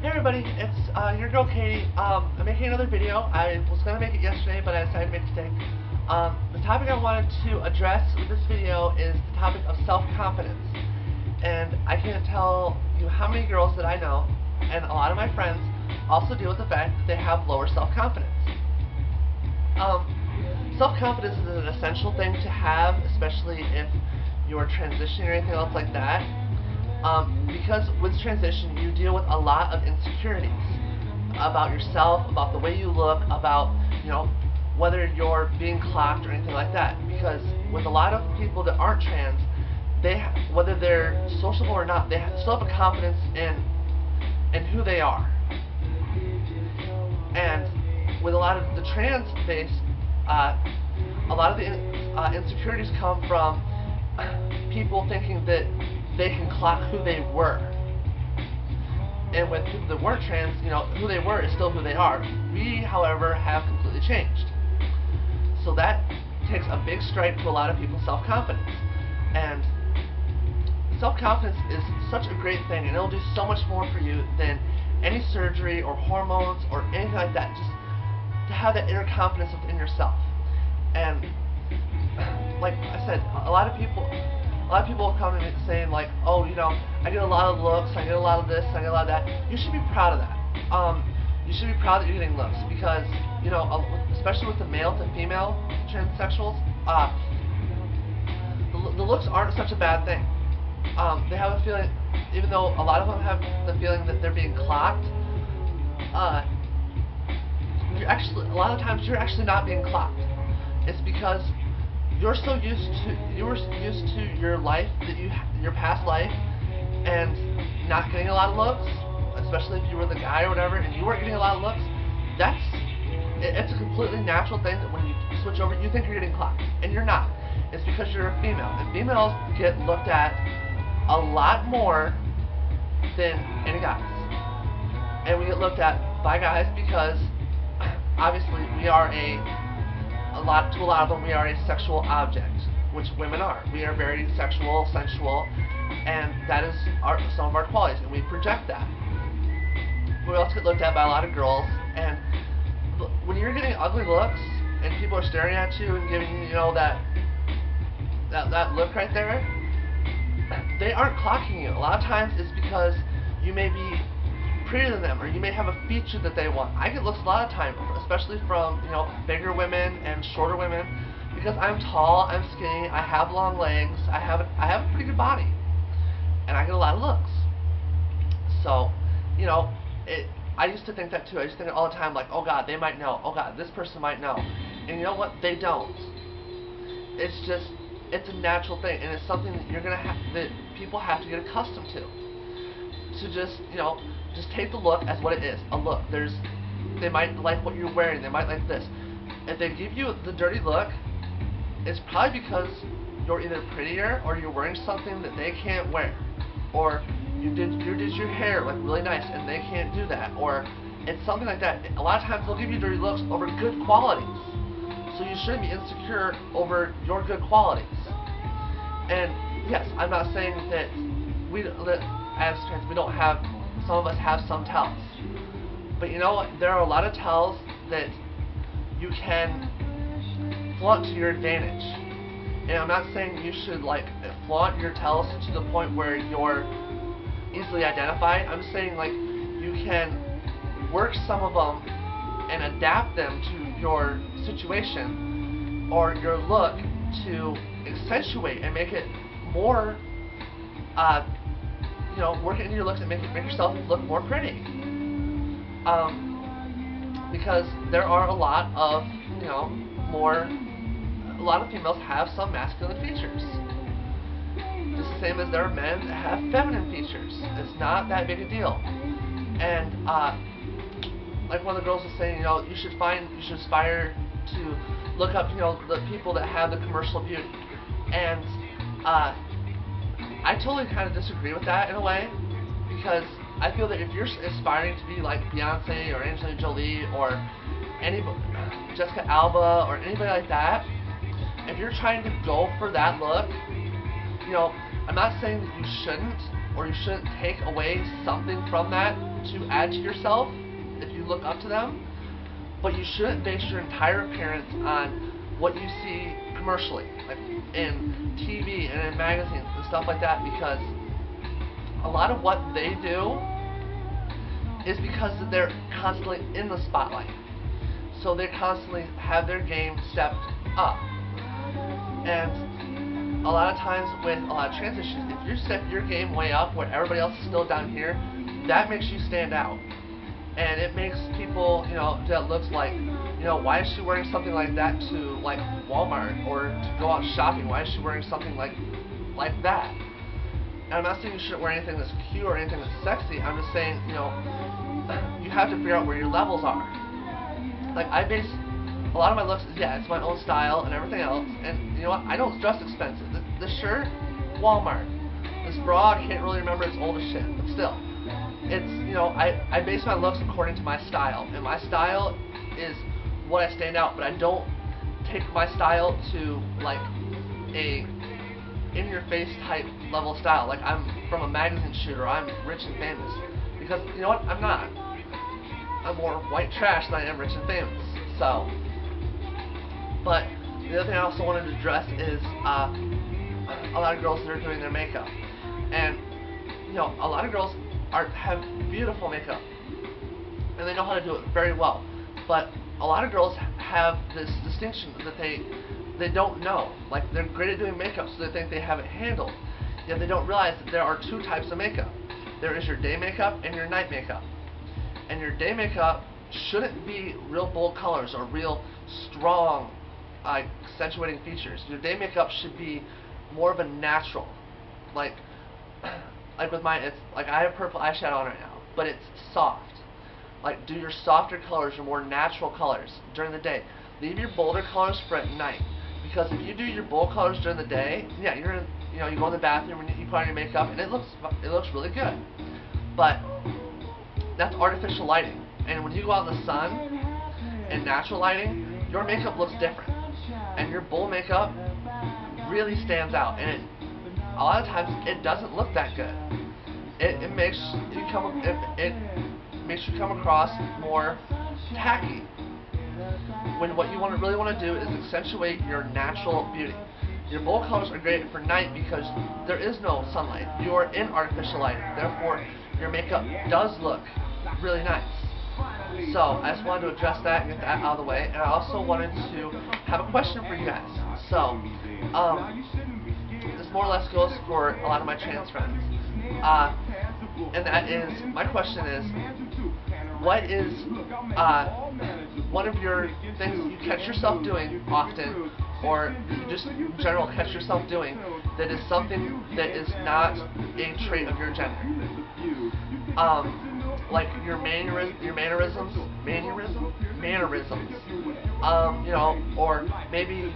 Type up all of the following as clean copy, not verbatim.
Hey everybody, it's your girl Katie. I'm making another video. I was going to make it yesterday, but I decided to make it today. The topic I wanted to address with this video is the topic of self-confidence. And I can't tell you how many girls that I know, and a lot of my friends, also deal with the fact that they have lower self-confidence. Self-confidence is an essential thing to have, especially if you're transitioning or anything else like that. Because with transition, you deal with a lot of insecurities about yourself, about the way you look, about, whether you're being clocked or anything like that. Because with a lot of people that aren't trans, whether they're sociable or not, they still have a confidence in who they are. And with a lot of the trans base, a lot of the insecurities come from people thinking that they can clock who they were. And with people that weren't trans, who they were is still who they are. We, however, have completely changed. So that takes a big strike to a lot of people's self-confidence. And self-confidence is such a great thing, and it'll do so much more for you than any surgery or hormones or anything like that. Just to have that inner confidence within yourself. And like I said, a lot of people will come to me saying like, oh, I get a lot of looks, I get a lot of this, I get a lot of that. You should be proud of that. You should be proud that you're getting looks because, especially with the male to female transsexuals, the looks aren't such a bad thing. They have a feeling, even though a lot of them have the feeling that they're being clocked, a lot of times you're actually not being clocked. It's because you were used to your life, your past life, and not getting a lot of looks, especially if you were the guy or whatever, and you weren't getting a lot of looks. It's a completely natural thing that when you switch over, you think you're getting clocked, and you're not. It's because you're a female, and females get looked at a lot more than any guys, and we get looked at by guys because obviously we are to a lot of them, we are a sexual object, which women are. We are very sexual, sensual, and that is some of our qualities, and we project that. We also get looked at by a lot of girls, and when you're getting ugly looks, and people are staring at you and giving you, that look right there, they aren't clocking you. A lot of times it's because you may be prettier than them, or you may have a feature that they want. I get looks a lot of times, especially from bigger women and shorter women, because I'm tall, I'm skinny, I have long legs, I have a pretty good body, and I get a lot of looks. So, I used to think that too. I used to think all the time, like, oh God, they might know. Oh God, this person might know. And you know what? They don't. It's a natural thing, and it's something that people have to get accustomed to. To just take the look as what it is, a look. They might like what you're wearing, they might like this. If they give you the dirty look, it's probably because you're either prettier or you're wearing something that they can't wear. Or you did your hair like really nice and they can't do that. Or it's something like that. A lot of times they'll give you dirty looks over good qualities. So you shouldn't be insecure over your good qualities. And yes, I'm not saying that as trans, we don't have, some of us have some tells. But you know what? There are a lot of tells that you can flaunt to your advantage. And I'm not saying you should flaunt your tells to the point where you're easily identified. I'm saying you can work some of them and adapt them to your situation or your look to accentuate and make it more work it into your looks and make yourself look more pretty. Because there are a lot of females have some masculine features. Just the same as there are men that have feminine features. It's not that big a deal. And like one of the girls was saying, you should aspire to look up, the people that have the commercial beauty. And I totally kind of disagree with that in a way, because I feel that if you're aspiring to be like Beyonce or Angelina Jolie or Jessica Alba or anybody like that, if you're trying to go for that look, I'm not saying that you shouldn't, or you shouldn't take away something from that to add to yourself if you look up to them, but you shouldn't base your entire appearance on what you see commercially, like in TV and in magazines and stuff like that, because a lot of what they do is because they're constantly in the spotlight. So they constantly have their game stepped up. And a lot of times with a lot of transitions, if you step your game way up where everybody else is still down here, that makes you stand out. And it makes people, that looks like, why is she wearing something like that to like Walmart or to go out shopping? Why is she wearing something like that? And I'm not saying you shouldn't wear anything that's cute or anything that's sexy. I'm just saying, you have to figure out where your levels are. Like, I base a lot of my looks, it's my own style and everything else. And you know what? I don't dress expensive. The shirt, Walmart. This bra, I can't really remember, it's old as shit, but still. It's, I base my looks according to my style. And my style is what I stand out, but I don't take my style to, like, a in-your-face type level style. Like, I'm from a magazine shooter, I'm rich and famous. Because, you know what? I'm not. I'm more white trash than I am rich and famous. So, but the other thing I also wanted to address is a lot of girls that are doing their makeup. And, a lot of girls have beautiful makeup. And they know how to do it very well. But a lot of girls have this distinction that they don't know. Like, they're great at doing makeup, so they think they have it handled. Yet they don't realize that there are two types of makeup. There is your day makeup and your night makeup. And your day makeup shouldn't be real bold colors or real strong accentuating features. Your day makeup should be more of a natural. Like with mine, it's like I have purple eyeshadow on right now, but it's soft. Like, do your softer colors, your more natural colors during the day. Leave your bolder colors for at night. Because if you do your bold colors during the day, you're in, you go in the bathroom and you put on your makeup and it looks really good. But that's artificial lighting. And when you go out in the sun and natural lighting, your makeup looks different. And your bold makeup really stands out. And a lot of times it doesn't look that good. It makes you come across more tacky. When what you really want to do is accentuate your natural beauty. Your bold colors are great for night because there is no sunlight. You are in artificial lighting. Therefore, your makeup does look really nice. So, I just wanted to address that and get that out of the way. And I also wanted to have a question for you guys. So, this more or less goes for a lot of my trans friends. And that is, my question is, what is one of your things you catch yourself doing often, or you just in general catch yourself doing, that is something that is not a trait of your gender? Like your mannerisms, or maybe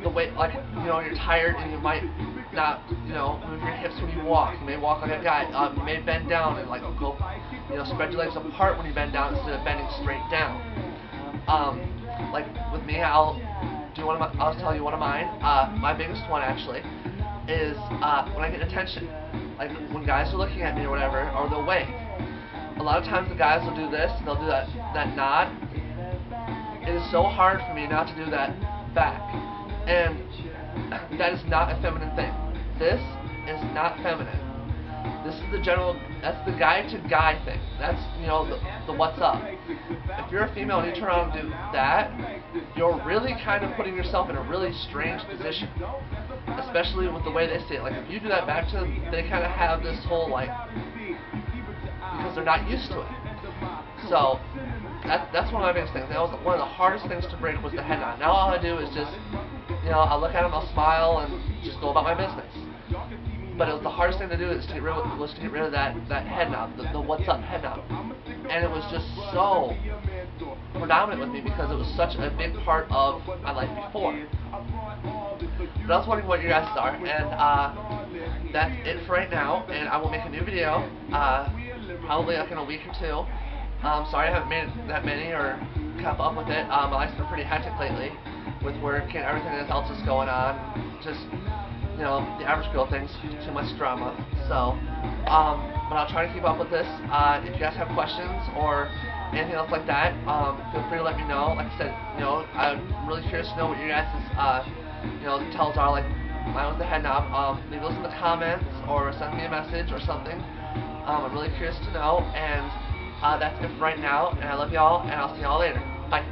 the way, like, you're tired and you might not, move your hips when you walk. You may walk like a guy. You may bend down and like go, spread your legs apart when you bend down instead of bending straight down. Like with me, I'll tell you one of mine. My biggest one actually is when I get attention. Like when guys are looking at me or whatever, or they'll wave. A lot of times the guys will do this, and they'll do that nod. It is so hard for me not to do that back. And that is not a feminine thing. This is not feminine. This is that's the guy to guy thing. That's, the what's up. If you're a female and you turn around and do that, you're really kind of putting yourself in a really strange position. Especially with the way they say it. Like, if you do that back to them, they kind of have this whole, like, because they're not used to it. So, that's one of my biggest things. That was one of the hardest things to break, was the head nod. Now all I do is just, I'll look at them, I'll smile, and just go about my business. But it was the hardest thing to do is to get rid of that head nod, the what's up head nod. And it was just so predominant with me because it was such a big part of my life before. But I was wondering what your guys are, and that's it for right now. And I will make a new video, probably like in a week or two. Sorry I haven't made that many or kept up with it. My life's been pretty hectic lately with work and everything else that's going on. Just you know, the average girl thinks too much drama. So, but I'll try to keep up with this. If you guys have questions or anything else like that, feel free to let me know. Like I said, you know, I'm really curious to know what your guys' you know, tells are. Like mine with the head knob. Leave those in the comments or send me a message or something. I'm really curious to know. And that's it for right now. And I love y'all, and I'll see y'all later. Bye.